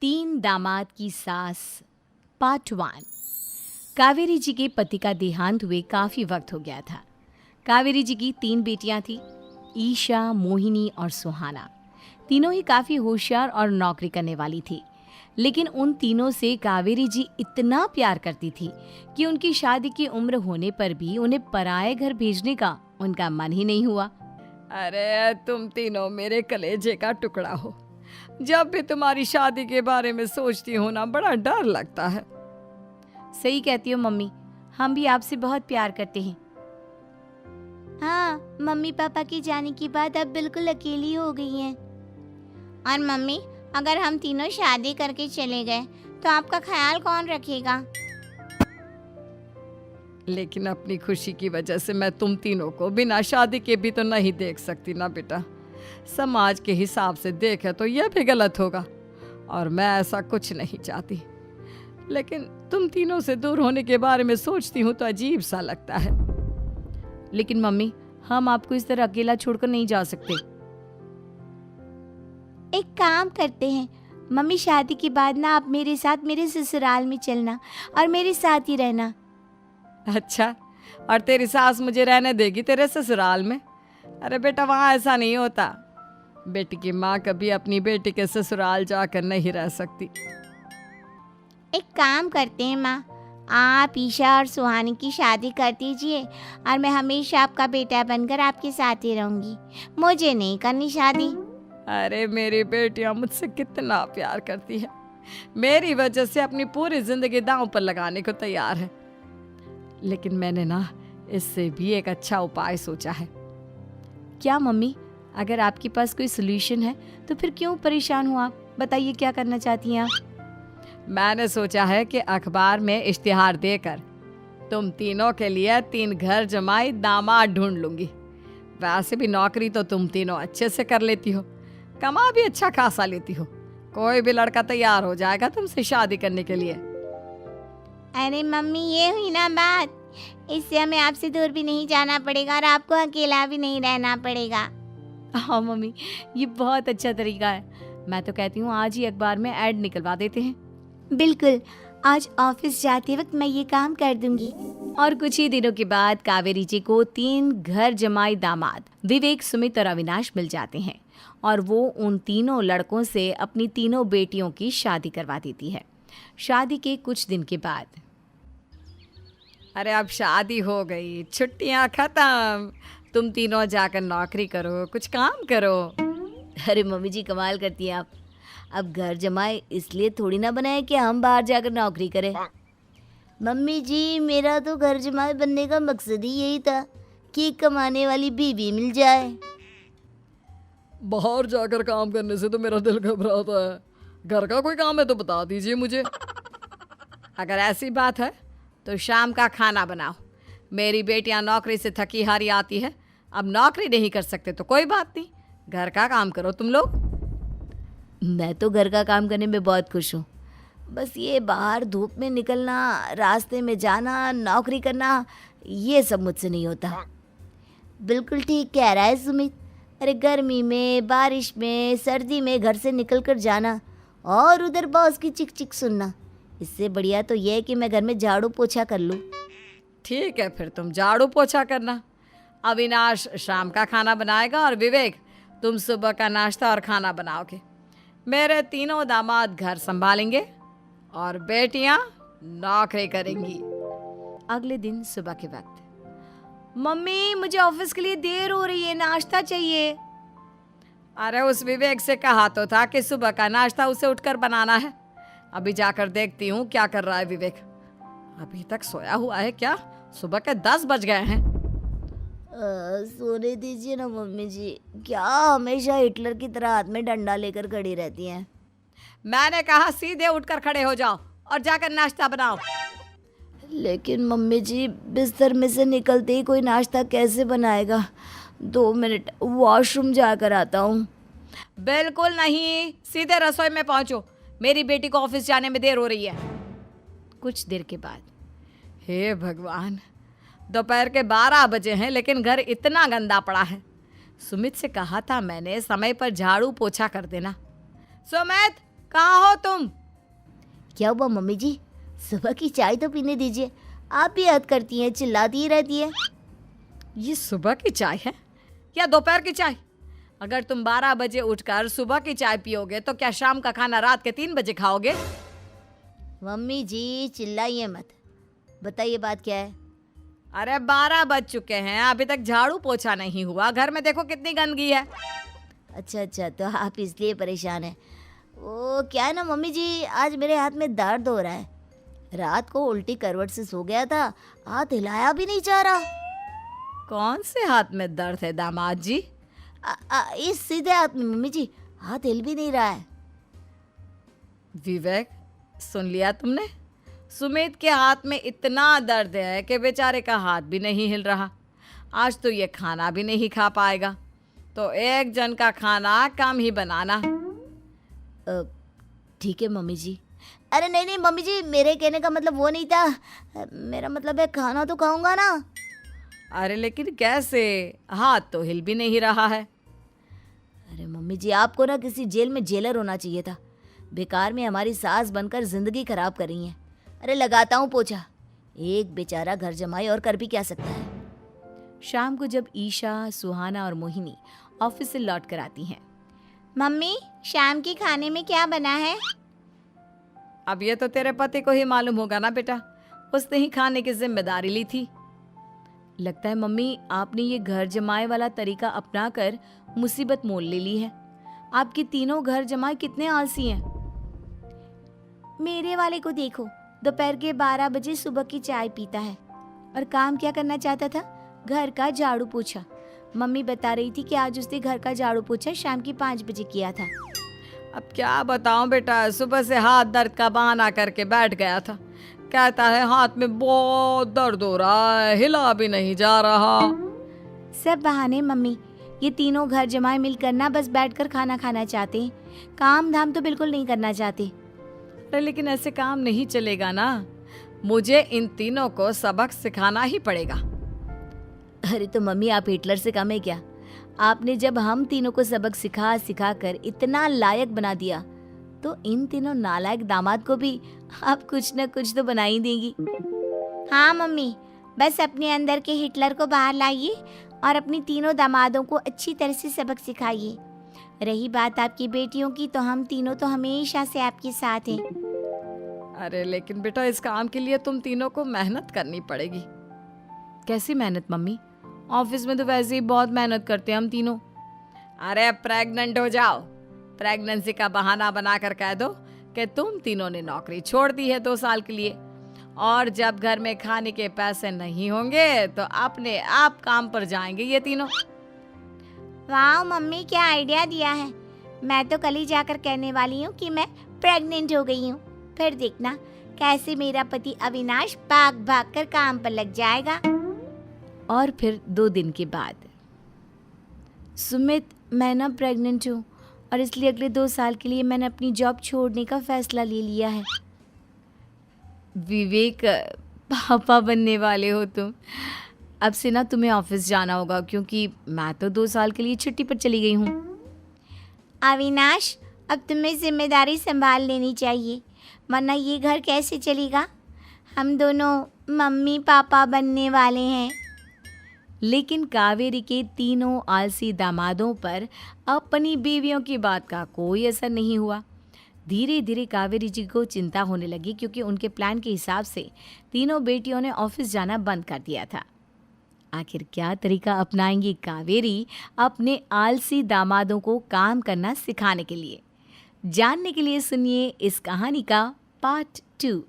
तीन दामाद की सास पार्ट 1। कावेरी जी के पति का देहांत हुए काफ़ी वक्त हो गया था। कावेरी जी की 3 बेटियां थीं, ईशा, मोहिनी और सुहाना। तीनों ही काफ़ी होशियार और नौकरी करने वाली थी। लेकिन उन तीनों से कावेरी जी इतना प्यार करती थी कि उनकी शादी की उम्र होने पर भी उन्हें पराये घर भेजने का उनका मन ही नहीं हुआ। अरे तुम तीनों मेरे कलेजे का टुकड़ा हो। जब भी तुम्हारी शादी के बारे में सोचती हूँ ना, बड़ा डर लगता है। सही कहती हो मम्मी, हम भी आपसे बहुत प्यार करते हैं। हाँ, मम्मी पापा के जाने के बाद अब बिल्कुल अकेली हो गई हैं। और मम्मी, अगर हम तीनों शादी करके चले गए तो आपका ख्याल कौन रखेगा? लेकिन अपनी खुशी की वजह से मैं तुम तीनों को बिना शादी के भी तो नहीं देख सकती ना बेटा। समाज के हिसाब से देखे तो यह भी गलत होगा और मैं ऐसा कुछ नहीं चाहती। लेकिन तुम तीनों से दूर होने के बारे में सोचती हूँ तो अजीब सा लगता है। लेकिन मम्मी, हम आपको इस तरह अकेला छोड़कर नहीं जा सकते। एक काम करते हैं मम्मी, शादी के बाद ना आप मेरे साथ मेरे ससुराल में चलना और मेरे साथ ही रहना। अच्छा, और तेरी सास मुझे रहने देगी तेरे ससुराल में? अरे बेटा, वहाँ ऐसा नहीं होता। बेटी की माँ कभी अपनी बेटी के ससुराल जाकर नहीं रह सकती। एक काम करते हैं माँ, आप ईशा और सुहानी की शादी कर दीजिए और मैं हमेशा आपका बेटा बनकर आपके साथ ही रहूंगी। मुझे नहीं करनी शादी। अरे मेरी बेटियाँ मुझसे कितना प्यार करती है, मेरी वजह से अपनी पूरी जिंदगी दांव पर लगाने को तैयार है। लेकिन मैंने ना इससे भी एक अच्छा उपाय सोचा है। क्या मम्मी? अगर आपके पास कोई सोल्यूशन है तो फिर क्यों परेशान हो आप? बताइए, क्या करना चाहती हैं आप? मैंने सोचा है कि अखबार में इश्तिहार देकर तुम तीनों के लिए 3 घर जमाई दामाद ढूंढ लूंगी। वैसे भी नौकरी तो तुम तीनों अच्छे से कर लेती हो, कमा भी अच्छा खासा लेती हो। कोई भी लड़का तैयार हो जाएगा तुमसे शादी करने के लिए। अरे मम्मी, ये हुई ना बात। इससे हमें आपसे दूर भी नहीं जाना पड़ेगा और आपको अकेला भी नहीं रहना पड़ेगा। हाँ मम्मी, ये बहुत अच्छा तरीका है। मैं तो कहती हूँ आज ही अखबार में ऐड निकलवा देते हैं। बिल्कुल, आज ऑफिस जाते वक्त मैं ये काम कर दूंगी। और कुछ ही दिनों के बाद कावेरी जी को 3 घर जमाई दामाद विवेक, सुमित और अविनाश मिल जाते हैं और वो उन तीनों लड़कों से अपनी तीनों बेटियों की शादी करवा देती है। शादी के कुछ दिन के बाद, अरे अब शादी हो गई, छुट्टियां खत्म, तुम तीनों जाकर नौकरी करो, कुछ काम करो। अरे मम्मी जी, कमाल करती हैं आप। अब घर जमाए इसलिए थोड़ी ना बनाए कि हम बाहर जाकर नौकरी करें। मम्मी जी, मेरा तो घर जमाई बनने का मकसद ही यही था कि एक कमाने वाली बीवी मिल जाए। बाहर जाकर काम करने से तो मेरा दिल घबराता है। घर का कोई काम है तो बता दीजिए मुझे। अगर ऐसी बात है तो शाम का खाना बनाओ। मेरी बेटियां नौकरी से थकी हारी आती है, अब नौकरी नहीं कर सकते तो कोई बात नहीं, घर का काम करो तुम लोग। मैं तो घर का काम करने में बहुत खुश हूँ, बस ये बाहर धूप में निकलना, रास्ते में जाना, नौकरी करना, ये सब मुझसे नहीं होता। बिल्कुल ठीक कह रहा है सुमित। अरे गर्मी में, बारिश में, सर्दी में घर से निकल कर जाना और उधर बॉस की चिक चिक सुनना, इससे बढ़िया तो यह है कि मैं घर में झाड़ू पोछा कर लूँ। ठीक है, फिर तुम झाड़ू पोछा करना। अविनाश शाम का खाना बनाएगा और विवेक तुम सुबह का नाश्ता और खाना बनाओगे। मेरे तीनों दामाद घर संभालेंगे और बेटियां नौकरी करेंगी। अगले दिन सुबह के वक्त, मम्मी मुझे ऑफिस के लिए देर हो रही है, नाश्ता चाहिए। अरे उस विवेक से कहा तो था कि सुबह का नाश्ता उसे उठकर बनाना है। अभी जाकर देखती हूँ क्या कर रहा है विवेक। अभी तक सोया हुआ है क्या? सुबह के 10 बज गए हैं। सोने दीजिए ना मम्मी जी, क्या हमेशा हिटलर की तरह हाथ में डंडा लेकर खड़ी रहती हैं। मैंने कहा सीधे उठकर खड़े हो जाओ और जाकर नाश्ता बनाओ। लेकिन मम्मी जी, बिस्तर में से निकलते ही कोई नाश्ता कैसे बनाएगा? 2 मिनट, वॉशरूम जाकर आता हूँ। बिल्कुल नहीं, सीधे रसोई में पहुंचो, मेरी बेटी को ऑफिस जाने में देर हो रही है। कुछ देर के बाद, हे भगवान, दोपहर के 12 बजे हैं लेकिन घर इतना गंदा पड़ा है। सुमित से कहा था मैंने समय पर झाड़ू पोछा कर देना। सुमित, कहाँ हो तुम? क्या हुआ मम्मी जी? सुबह की चाय तो पीने दीजिए। आप भी हद करती हैं, चिल्लाती ही रहती है। ये सुबह की चाय है या दोपहर की चाय? अगर तुम 12 बजे उठकर सुबह की चाय पियोगे तो क्या शाम का खाना रात के 3 बजे खाओगे? मम्मी जी चिल्लाइए मत, बताइए बात क्या है? अरे 12 बज चुके हैं, अभी तक झाड़ू पोछा नहीं हुआ। घर में देखो कितनी गंदगी है। अच्छा, तो आप इसलिए परेशान हैं। वो क्या है ना मम्मी जी, आज मेरे हाथ में दर्द हो रहा है। रात को उल्टी करवट से सो गया था, हाथ हिलाया भी नहीं जा रहा। कौन से हाथ में दर्द है दामाद जी? इस सीधे हाथ में मम्मी जी, हाथ हिल भी नहीं रहा है। विवेक, सुन लिया तुमने? सुमित के हाथ में इतना दर्द है कि बेचारे का हाथ भी नहीं हिल रहा। आज तो ये खाना भी नहीं खा पाएगा, तो एक जन का खाना कम ही बनाना। ठीक है मम्मी जी। अरे नहीं मम्मी जी, मेरे कहने का मतलब वो नहीं था। मेरा मतलब है खाना तो खाऊंगा ना। अरे लेकिन कैसे? हाथ तो हिल भी नहीं रहा है। अरे मम्मी जी, आपको ना किसी जेल में जेलर होना चाहिए था। बेकार में हमारी सास बनकर जिंदगी खराब कर रही हैं। अरे लगाता हूँ पोछा। एक बेचारा घर जमाई और कर भी क्या सकता है। शाम को जब ईशा, सुहाना और मोहिनी ऑफिस से लौट कर आती हैं। मम्मी, शाम के खाने में क्या बना है? अब ये तो तेरे पति को ही मालूम होगा ना बेटा, उसने ही खाने की जिम्मेदारी ली थी। लगता है मम्मी आपने ये घर जमाए वाला तरीका अपनाकर मुसीबत मोल ले ली है। आपके तीनों घर जमाए कितने आलसी हैं। मेरे वाले को देखो, दोपहर के 12 बजे सुबह की चाय पीता है और काम क्या करना चाहता था? घर का झाड़ू पोछा। मम्मी बता रही थी कि आज उसने घर का झाड़ू पोछा शाम के 5 बजे किया था। अब क्या बताऊं बेटा, सुबह से हाथ दर्द का बहाना करके बैठ गया था। कहता है हाथ में बहुत दर्द हो रहा है, हिला भी नहीं जा रहा। सब बहाने मम्मी। ये तीनों घर जमाए मिलकर ना बस बैठकर खाना खाना चाहते हैं, काम धाम तो बिल्कुल नहीं करना चाहते। अरे लेकिन ऐसे काम नहीं चलेगा ना, मुझे इन तीनों को सबक सिखाना ही पड़ेगा। अरे तो मम्मी, आप हिटलर से कम है क्या? आपने जब हम तीनों को सबक सिखा कर इतना लायक बना दिया, तो इन तीनों नालायक दामाद को भी आप कुछ न कुछ तो बना ही देंगी। हाँ मम्मी, बस अपने अंदर के हिटलर को बाहर लाइए और अपनी तीनों दामादों को अच्छी तरह से सबक सिखाइए। रही बात आपकी बेटियों की, तो हम तीनों तो हमेशा से आपके साथ हैं। अरे लेकिन बेटा, इस काम के लिए तुम तीनों को मेहनत करनी पड़ेगी। कैसी मेहनत मम्मी? ऑफिस में तो वैसे ही बहुत मेहनत करते हैं हम तीनों। अरे प्रेग्नेंट हो जाओ, प्रेगनेंसी का बहाना बनाकर कह दो कि तुम तीनों ने नौकरी छोड़ दी है 2 साल के लिए, और जब घर में खाने के पैसे नहीं होंगे तो अपने आप काम पर जाएंगे ये तीनों। वाह मम्मी, क्या आइडिया दिया है। मैं तो कल ही जाकर कहने वाली हूँ कि मैं प्रेग्नेंट हो गई हूँ। फिर देखना कैसे मेरा पति अविनाश भाग भाग कर काम पर लग जाएगा। और फिर 2 दिन के बाद, सुमित, मैं ना प्रेग्नेंट हूँ और इसलिए अगले 2 साल के लिए मैंने अपनी जॉब छोड़ने का फैसला ले लिया है। विवेक, पापा बनने वाले हो तुम। अब से ना तुम्हें ऑफिस जाना होगा, क्योंकि मैं तो 2 साल के लिए छुट्टी पर चली गई हूँ। अविनाश, अब तुम्हें जिम्मेदारी संभाल लेनी चाहिए, वरना ये घर कैसे चलेगा। हम दोनों मम्मी पापा बनने वाले हैं। लेकिन कावेरी के तीनों आलसी दामादों पर अपनी बीवियों की बात का कोई असर नहीं हुआ। धीरे धीरे कावेरी जी को चिंता होने लगी, क्योंकि उनके प्लान के हिसाब से तीनों बेटियों ने ऑफिस जाना बंद कर दिया था। आखिर क्या तरीका अपनाएंगी कावेरी अपने आलसी दामादों को काम करना सिखाने के लिए? जानने के लिए सुनिए इस कहानी का पार्ट 2।